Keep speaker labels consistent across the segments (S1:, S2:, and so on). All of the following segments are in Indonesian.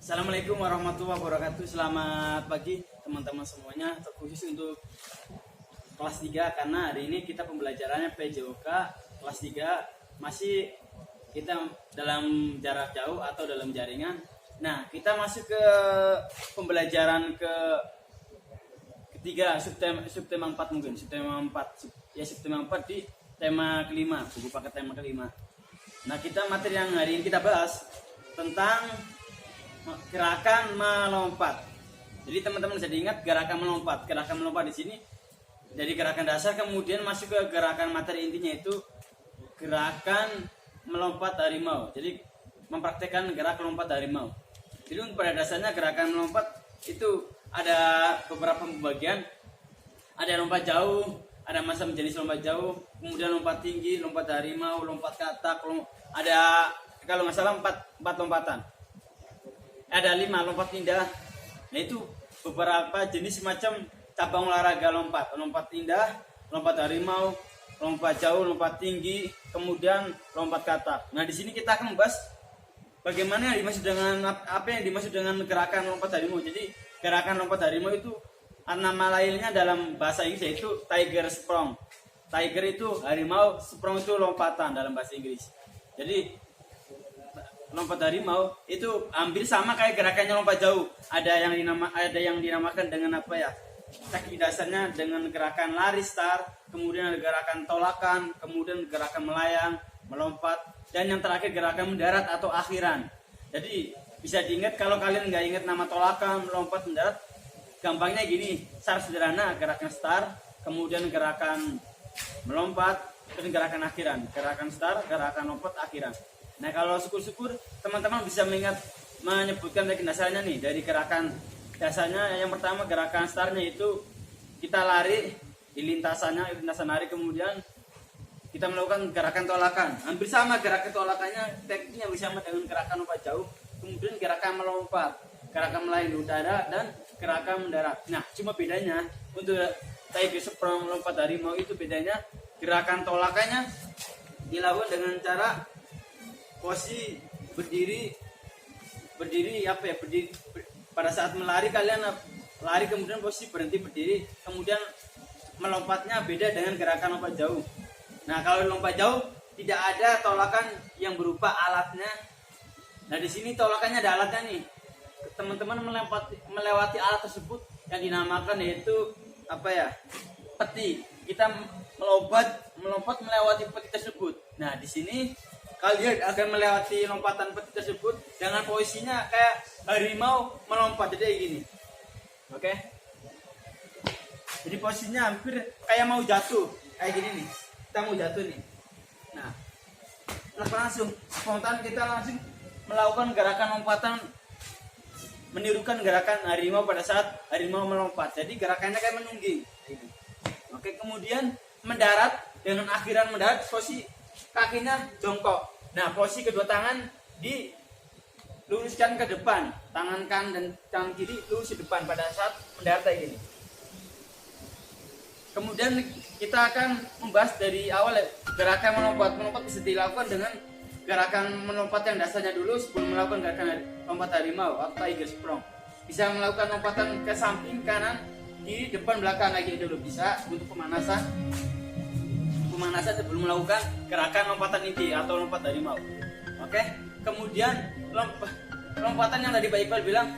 S1: Assalamualaikum warahmatullahi wabarakatuh. Selamat pagi teman-teman semuanya, terkhusus untuk kelas 3 karena hari ini kita pembelajarannya PJOK kelas 3, masih kita dalam jarak jauh atau dalam jaringan. Nah, kita masuk ke pembelajaran ketiga, subtema 4 mungkin, subtema 4 di tema kelima, buku paket tema kelima. Nah, materi yang hari ini kita bahas tentang gerakan melompat. Jadi teman-teman bisa diingat gerakan melompat. Gerakan melompat di sini dari gerakan dasar kemudian masuk ke gerakan materi intinya, itu gerakan melompat harimau. Jadi mempraktekkan gerak lompat harimau. Jadi pada dasarnya gerakan melompat itu ada beberapa pembagian. Ada lompat jauh, ada macam jenis lompat jauh, kemudian lompat tinggi, lompat harimau, lompat katak, ada kalau nggak salah 4 lompatan. Ada 5 lompat indah. Nah, itu beberapa jenis macam cabang olahraga lompat. Lompat indah, lompat harimau, lompat jauh, lompat tinggi, kemudian lompat katak. Nah, di sini kita akan membahas bagaimana yang dimaksud dengan apa yang dimaksud dengan gerakan lompat harimau. Jadi, gerakan lompat harimau itu nama lainnya dalam bahasa Inggris yaitu tiger sprong. Tiger itu harimau, sprong itu lompatan dalam bahasa Inggris. Jadi lompat harimau itu hampir sama kayak gerakannya lompat jauh. Ada yang dinamakan dengan apa ya? Teknik dasarnya dengan gerakan lari start, kemudian ada gerakan tolakan, kemudian gerakan melayang, melompat, dan yang terakhir gerakan mendarat atau akhiran. Jadi bisa diingat kalau kalian nggak ingat nama tolakan, melompat, mendarat, gampangnya gini, secara sederhana gerakan start, kemudian gerakan melompat, dan gerakan akhiran. Gerakan start, gerakan lompat, akhiran. Nah, kalau syukur-syukur teman-teman bisa menyebutkan teknik dasarnya nih. Dari gerakan dasarnya yang pertama gerakan startnya itu kita lari di lintasan lari, kemudian kita melakukan gerakan tolakan. Hampir sama gerakan tolakannya, tekniknya sama dengan gerakan lompat jauh. Kemudian gerakan melompat, gerakan melayang udara, dan gerakan mendarat. Nah, cuma bedanya untuk tiger sprong lompat harimau itu bedanya gerakan tolakannya dilakukan dengan cara posisi berdiri pada saat melari, kalian lari kemudian posisi berhenti berdiri, kemudian melompatnya beda dengan gerakan lompat jauh. Nah, kalau lompat jauh tidak ada tolakan yang berupa alatnya. Nah, di sini tolakannya ada alatnya nih. Teman-teman melewati alat tersebut yang dinamakan yaitu peti. Kita melompat melewati peti tersebut. Nah, di sini kalian akan melewati lompatan peti tersebut dengan posisinya kayak harimau melompat, jadi kayak gini. Oke. Jadi posisinya hampir kayak mau jatuh, kayak gini nih. Kita mau jatuh nih. Nah, langsung spontan kita langsung melakukan gerakan lompatan, menirukan gerakan harimau pada saat harimau melompat. Jadi gerakannya kayak menungging. Oke, kemudian mendarat dengan akhiran mendarat, posisi kakinya jongkok. Nah, posisi kedua tangan diluruskan ke depan, tangan kanan dan tangan kiri lurus ke depan pada saat mendarat kayak gini. Kemudian kita akan membahas dari awal gerakan melompat. Melompat bisa dilakukan dengan gerakan melompat yang dasarnya dulu sebelum melakukan gerakan lompat harimau atau tiger sprong. Bisa melakukan lompatan ke samping, kanan, kiri, depan, belakang kayak gini dulu. Bisa untuk pemanasan sebelum melakukan gerakan lompatan inti atau lompat harimau. Oke. Kemudian lompatan yang tadi Pak Iqbal bilang,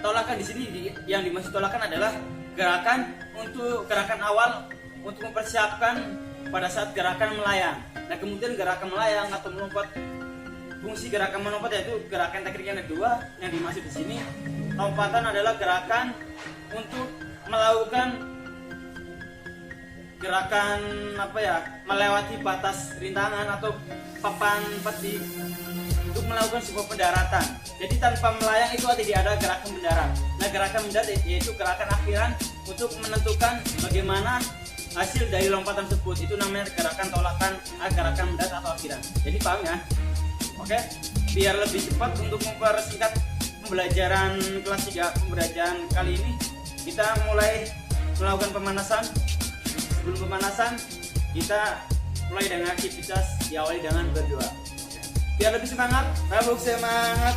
S1: tolakan di sini yang dimaksud tolakan adalah gerakan awal untuk mempersiapkan pada saat gerakan melayang. Nah, kemudian gerakan melayang atau melompat, fungsi gerakan melompat yaitu gerakan teknik yang kedua yang dimaksud di sini. Lompatan adalah gerakan untuk melakukan gerakan melewati batas rintangan atau papan peti untuk melakukan sebuah pendaratan. Jadi tanpa melayang itu tidak ada gerakan mendarat. Nah, gerakan mendarat yaitu gerakan akhiran untuk menentukan bagaimana hasil dari lompatan tersebut. Itu namanya gerakan tolakan, gerakan mendarat atau akhiran. Jadi paham ya? Oke, biar lebih cepat untuk mempersingkat pembelajaran kelas 3 pembelajaran kali ini, kita mulai melakukan pemanasan. Sebelum pemanasan, kita mulai dengan aktivitas diawali dengan berdoa. Biar lebih semangat, semangat.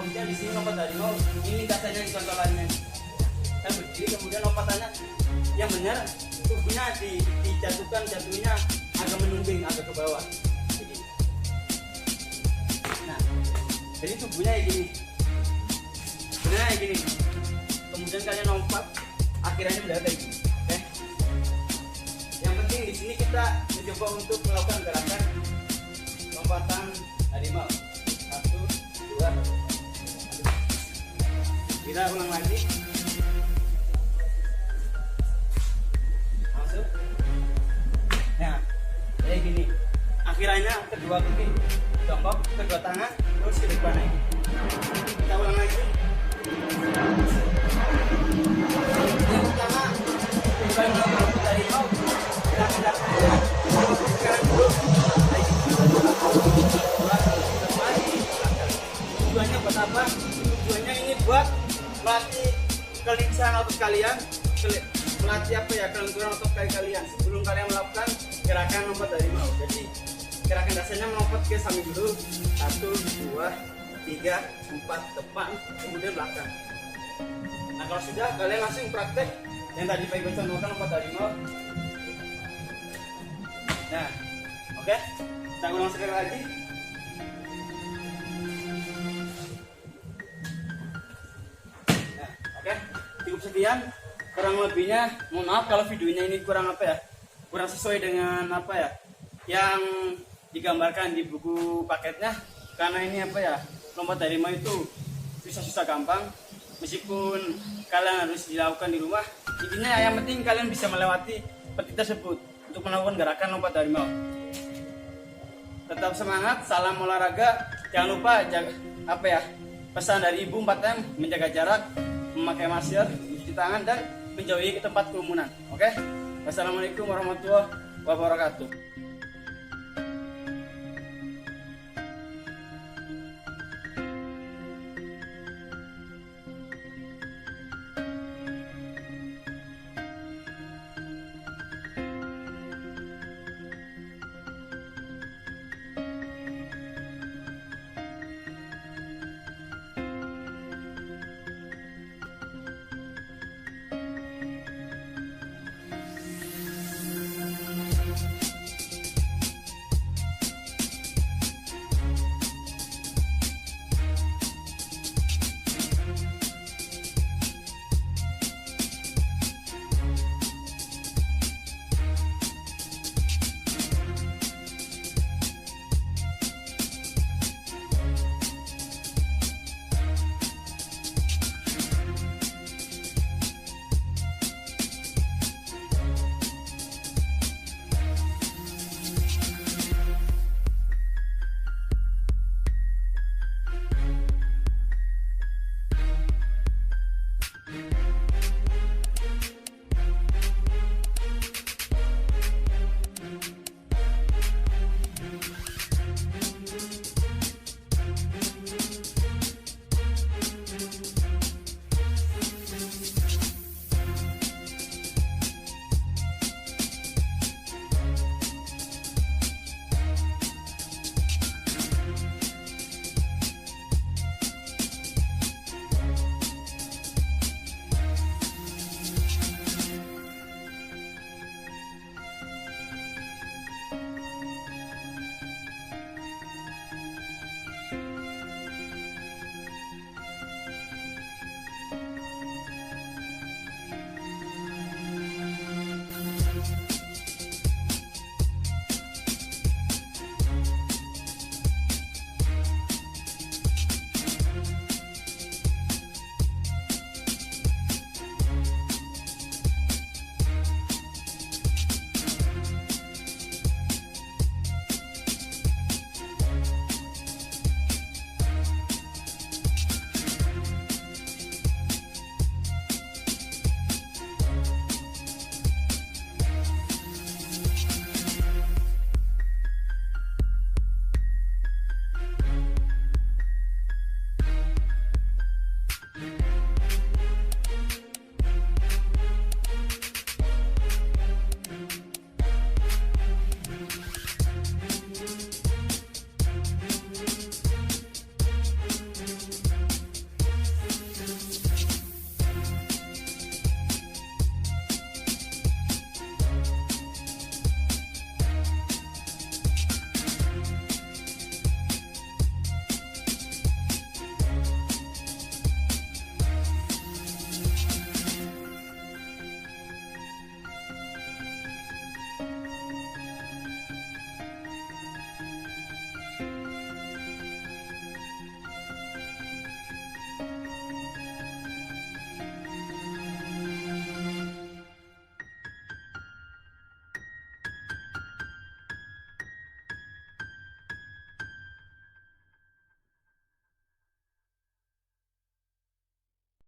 S1: maksudnya di sini lompat harimau ini katanya dicontolannya kan berdiri kemudian lompatannya yang benar tubuhnya jatuhnya agak menungging agak ke bawah jadi. Nah jadi tubuhnya kayak gini benar kayak gini kemudian kalian lompat akhirnya berada kayak gini. Oke, yang penting di sini kita mencoba untuk melakukan gerakan lompatan harimau 1, 2, kita ulang lagi masuk. Nah kayak gini akhirnya kedua kaki jongkok kedua tangan terus ke depan lagi kita ulang lagi. Yang pertama bukan lompatan harimau kita sekarang dulu tujuannya buat apa? Tujuannya ini buat melatih kelincahan otot kalian, melatih apa ya kelenturan otot kalian sebelum kalian melakukan gerakan lompat harimau. Jadi gerakan dasarnya melompat ke samping dulu 1, 2, 3, 4 depan kemudian belakang. Nah kalau sudah kalian langsung praktek yang tadi Pak Ibu contohkan lompat harimau. Nah oke, kita ulang sekali lagi. Oke, cukup sekian. Kurang lebihnya, mohon maaf kalau videonya ini kurang apa ya, kurang sesuai dengan apa ya, yang digambarkan di buku paketnya. Karena ini apa ya, lompat harimau itu susah-susah gampang. Meskipun kalian harus dilakukan di rumah, intinya yang penting kalian bisa melewati peti tersebut untuk melakukan gerakan lompat harimau. Tetap semangat, salam olahraga. Jangan lupa jaga apa ya, pesan dari Ibu 4M menjaga jarak, memakai masker, mencuci tangan dan menjauhi ke tempat kerumunan. Oke? Wassalamualaikum warahmatullahi wabarakatuh.